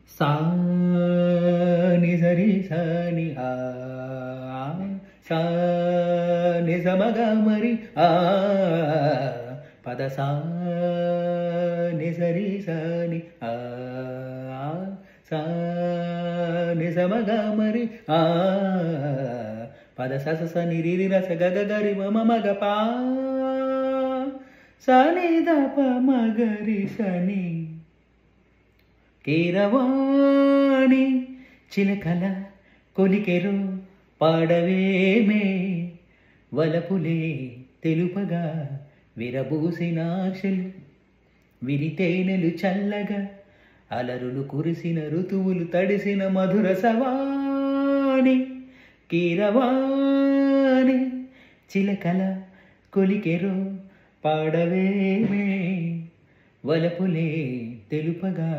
సా ని సరి సా ని ఆ సా ని స మ గ మరి ఆ పద సా ని సరి సా ని ఆ సా ని స మ గ మరి ఆ పద స స స ని రి రి ర స గ గ గ రి మ మ మ గ పా స ని ద ప మ గ రి స ని కీరవాణి చిలకల కొలికెరు పాడవేమే వలపులే తెలుపగా విరబూసినాశలు విరితేనెలు చల్లగా అలరులు కురిసిన ఋతువులు తడిసిన మధుర సవాణి కీరవాణి చిలకల కొలికెరు పాడవేమే వలపులే తెలుపగా